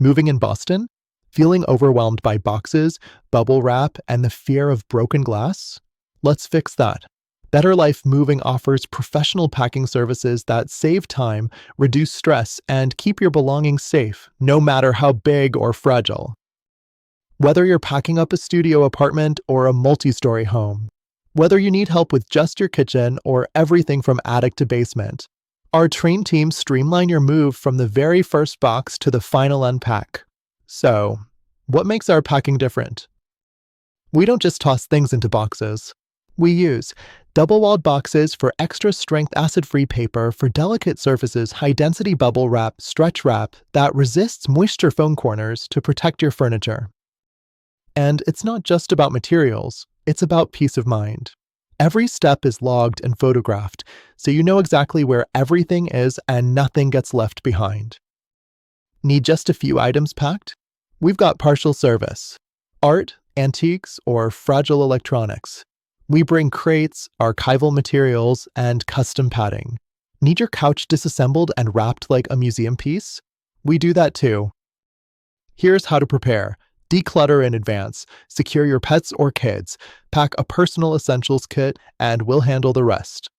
Moving in Boston? Feeling overwhelmed by boxes, bubble wrap, and the fear of broken glass? Let's fix that. Better Life Moving offers professional packing services that save time, reduce stress, and keep your belongings safe, no matter how big or fragile. Whether you're packing up a studio apartment or a multi-story home, whether you need help with just your kitchen or everything from attic to basement, our trained teams streamline your move from the very first box to the final unpack. So, what makes our packing different? We don't just toss things into boxes. We use double-walled boxes for extra strength acid-free paper for delicate surfaces, high-density bubble wrap, stretch wrap that resists moisture foam corners to protect your furniture. And it's not just about materials, it's about peace of mind. Every step is logged and photographed, so you know exactly where everything is and nothing gets left behind. Need just a few items packed? We've got partial service. Art, antiques, or fragile electronics. We bring crates, archival materials, and custom padding. Need your couch disassembled and wrapped like a museum piece? We do that too. Here's how to prepare. Declutter in advance, secure your pets or kids, pack a personal essentials kit, and we'll handle the rest.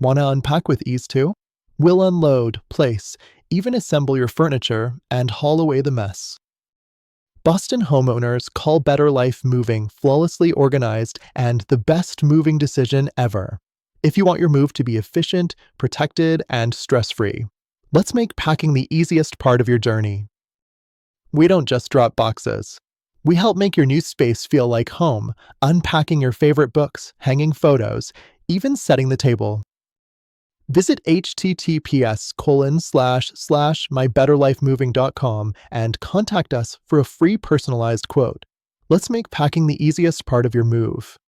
Want to unpack with ease too? We'll unload, place, even assemble your furniture, and haul away the mess. Boston homeowners call Better Life Moving flawlessly organized and the best moving decision ever. If you want your move to be efficient, protected, and stress-free, let's make packing the easiest part of your journey. We don't just drop boxes. We help make your new space feel like home, unpacking your favorite books, hanging photos, even setting the table. Visit https://mybetterlifemoving.com and contact us for a free personalized quote. Let's make packing the easiest part of your move.